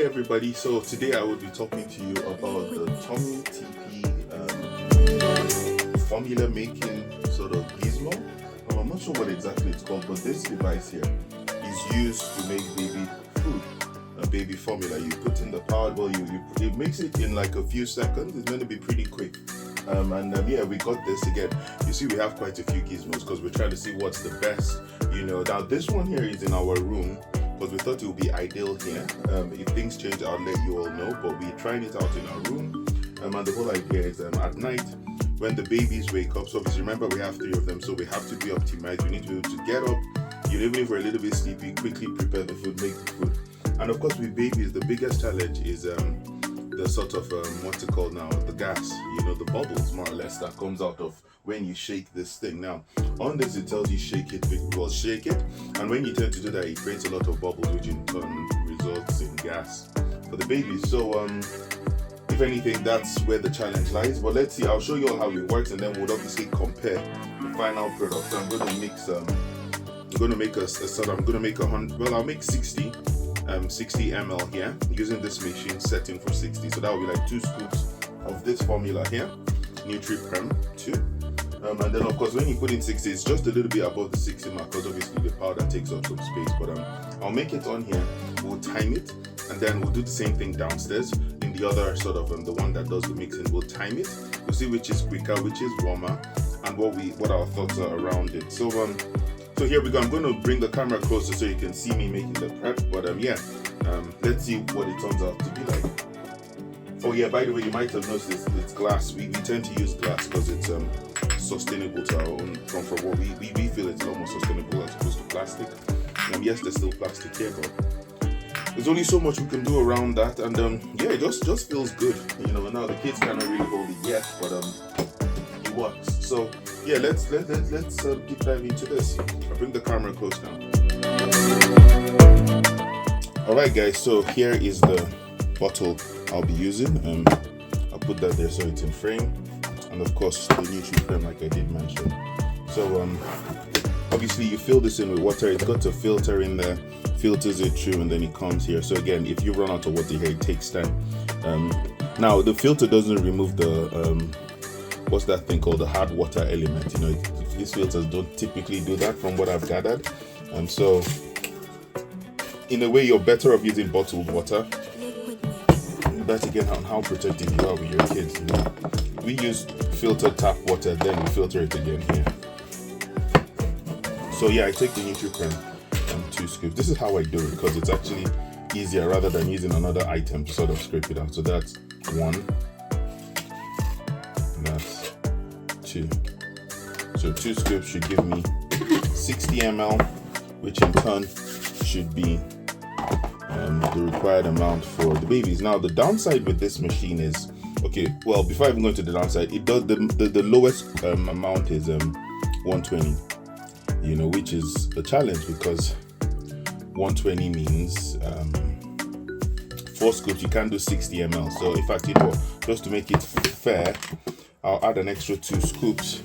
everybody, so today I will be talking to you about the Tommee Tippee formula making sort of gizmo. I'm not sure what exactly it's called, but this device here is used to make baby food, a baby formula. You put in the powder, well, it makes it in like a few seconds. It's going to be pretty quick. Yeah, we got this again. You see, we have quite a few gizmos because we're trying to see what's the best. Now this one here is in our room, because we thought it would be ideal here. If things change, I'll let you all know, but we're trying it out in our room. And the whole idea is at night, when the babies wake up, so obviously remember we have 3 of them, so we have to be optimized. We need to be able to get up, even if we're a little bit sleepy, quickly prepare the food, make the food. And of course with babies, the biggest challenge is the sort of, what's it called now, the gas, the bubbles more or less that comes out of when you shake this thing. Now on this it tells you shake it, and when you tend to do that, it creates a lot of bubbles, which in turn results in gas for the babies. So if anything, that's where the challenge lies. But let's see, I'll show you all how it works, and then we'll obviously compare the final product. So I'm going to mix I'm going to make I'll make 60 ml here using this machine setting for 60. So that will be like 2 scoops of this formula here, Nutri-Prem 2. And then of course when you put in 60, it's just a little bit above the 60 mark, because obviously the powder takes up some space. But I'll make it on here, we'll time it, and then we'll do the same thing downstairs in the other sort of the one that does the mixing. We'll time it, we'll see which is quicker, which is warmer, and what our thoughts are around it. So here we go. I'm going to bring the camera closer so you can see me making the prep. But let's see what it turns out to be like. Oh yeah, by the way, you might have noticed it's glass. We tend to use glass because it's sustainable to our own, from what we feel it's a lot more sustainable as opposed to plastic. Yes, there's still plastic here, but there's only so much we can do around that. And yeah, it just feels good. Now the kids cannot really hold it yet, but it works. So yeah, let's deep dive into this. I'll bring the camera close now. Alright guys, so here is the bottle I'll be using. I'll put that there so it's in frame, and of course the Nutri-Prem, like I did mention. So obviously you fill this in with water. It's got a filter in there, filters it through, and then it comes here. So again, if you run out of water here, it takes time. Now the filter doesn't remove the what's that thing called, the hard water element. These filters don't typically do that from what I've gathered. So in a way, you're better off using bottled water. That's again on how protective you are with your kids. We use filtered tap water, then we filter it again here. So yeah, I take the Nutri-Prem 2 scoops. This is how I do it, because it's actually easier rather than using another item to sort of scrape it out. So that's 1, that's 2. So 2 scoops should give me 60 ml, which in turn should be the required amount for the babies. Now the downside with this machine is, okay, well, before I even go into the downside, it does the lowest amount is 120, which is a challenge, because 120 means 4 scoops. You can't do 60 ml. So in fact, just to make it fair, I'll add an extra 2 scoops.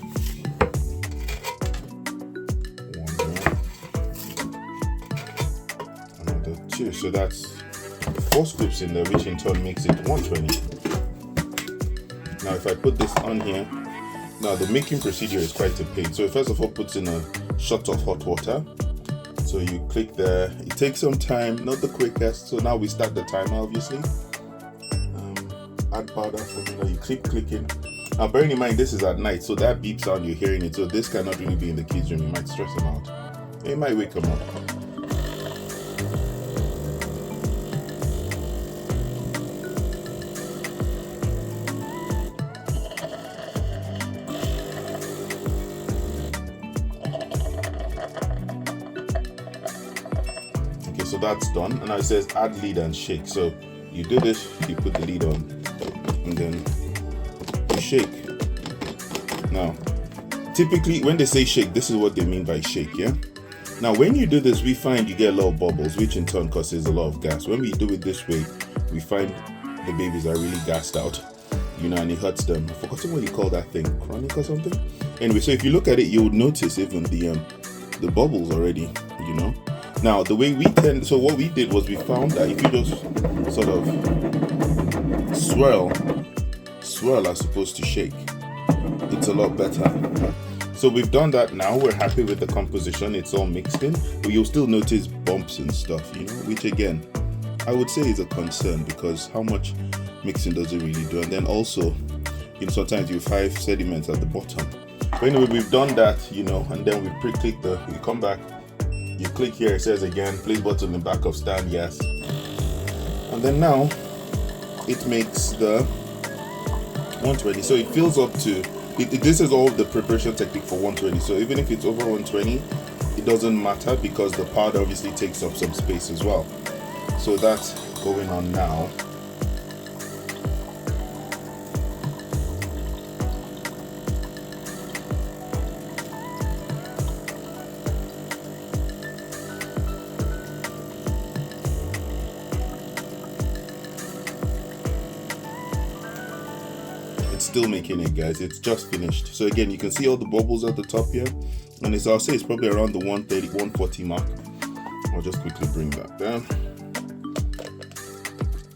2, so that's 4 scoops in there, which in turn makes it 120. Now if I put this on here, now the making procedure is quite a pain. So first of all, puts in a shot of hot water. So you click there, it takes some time, not the quickest. So now we start the timer, obviously. Add powder formula, you keep clicking. Now bearing in mind this is at night, so that beep sound you're hearing it, so this cannot really be in the kids' room. It might stress them out, it might wake them up. So that's done, and now it says add lid and shake. So you do this, you put the lid on, and then you shake. Now typically when they say shake, this is what they mean by shake. Yeah, now when you do this, we find you get a lot of bubbles, which in turn causes a lot of gas. When we do it this way, we find the babies are really gassed out, and it hurts them. I've forgotten what you call that thing, chronic or something. Anyway, so if you look at it, you would notice even the bubbles already, Now the way we tend, so what we did was we found that if you just sort of swirl as opposed to shake, it's a lot better. So we've done that now. We're happy with the composition. It's all mixed in, but you'll still notice bumps and stuff, you know, which again, I would say is a concern, because how much mixing does it really do? And then also, you know, sometimes you find sediments at the bottom. But anyway, we've done that, you know, and then we click we come back, you click here, it says again, place bottle in back of stand, yes. And then now, it makes the 120. So it fills up to, this is all the preparation technique for 120. So even if it's over 120, it doesn't matter, because the powder obviously takes up some space as well. So that's going on now. Still making it, guys. It's just finished. So again, you can see all the bubbles at the top here, and I'll say it's probably around the 130 140 mark. I'll just quickly bring that down.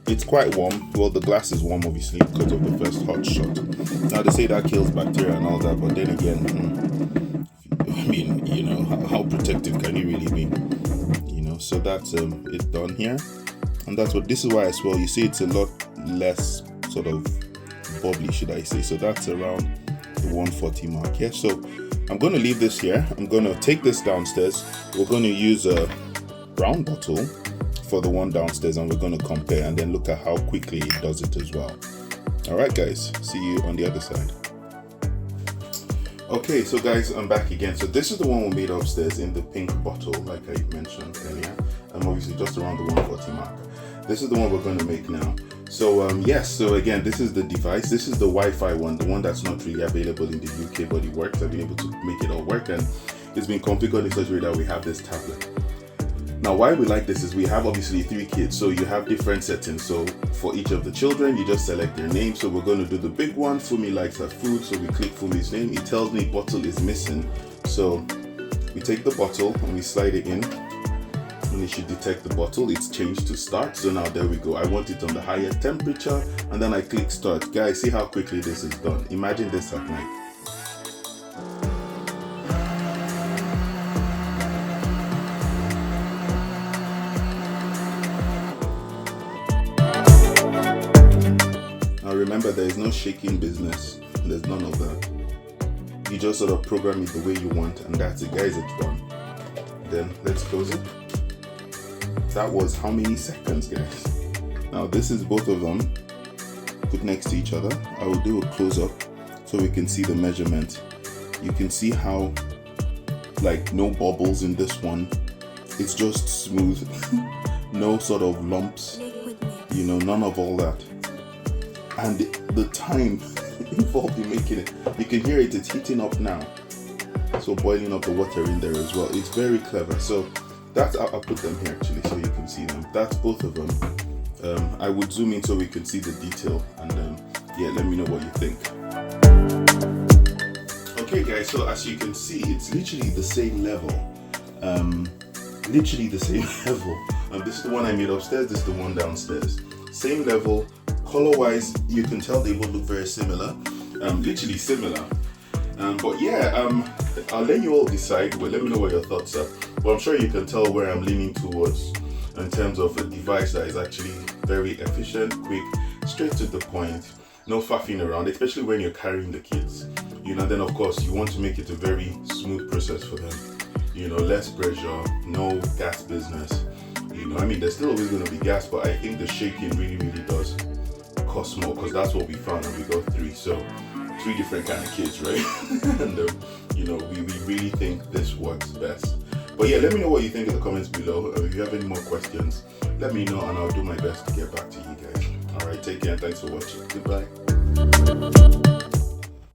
It's quite warm. Well, the glass is warm obviously because of the first hot shot. Now they say that kills bacteria and all that, but then again, I mean, you know, how protective can you really be? You know, so that's it done here, and that's what this is why as well. You see, it's a lot less sort of bubbly, should I say. So that's around the 140 mark here. So I'm going to leave this here. I'm going to take this downstairs. We're going to use a brown bottle for the one downstairs, and we're going to compare and then look at how quickly it does it as well. All right, guys, see you on the other side. Okay, so guys, I'm back again. So this is the one we made upstairs in the pink bottle, like I mentioned earlier. I'm obviously just around the 140 mark. This is the one we're going to make now. So yes, so again, this is the device. This is the Wi-Fi one, the one that's not really available in the UK, but it works. I've been able to make it all work, and it's been configured in such a way that we have this tablet. Now, why we like this is we have obviously 3 kids, so you have different settings. So for each of the children, you just select their name. So we're going to do the big one. Fumi likes her food, so we click Fumi's name. It tells me bottle is missing. So we take the bottle and we slide it in, and it should detect the bottle. It's changed to start. So now there we go. I want it on the higher temperature, and then I click start. Guys, see how quickly this is done. Imagine this at night. Now remember, there is no shaking business. There's none of that. You just sort of program it the way you want, and that's it, guys. It's done. Then let's close it. That was how many seconds, guys? Now this is both of them put next to each other. I will do a close-up so we can see the measurement. You can see how, like, no bubbles in this one. It's just smooth. No sort of lumps, you know, none of all that. And the time involved in making it, you can hear it, it's heating up now. So boiling up the water in there as well. It's very clever. So that's, I'll put them here actually so you can see them. That's both of them. I would zoom in so we can see the detail, and yeah, let me know what you think. Okay guys, so as you can see, it's literally the same level. Literally the same level. This is the one I made upstairs, this is the one downstairs. Same level, color wise, you can tell they both look very similar. Literally similar. But yeah, I'll let you all decide, but let me know what your thoughts are. But I'm sure you can tell where I'm leaning towards in terms of a device that is actually very efficient, quick, straight to the point, no faffing around, especially when you're carrying the kids. You know, then of course you want to make it a very smooth process for them. You know, less pressure, no gas business. You know, I mean, there's still always going to be gas, but I think the shaking really does cost more, because that's what we found when we got 3. So 3 different kind of kids, right? And you know, we really think this works best. But yeah, let me know what you think in the comments below. If you have any more questions, let me know and I'll do my best to get back to you guys. Alright, take care and thanks for watching. Goodbye.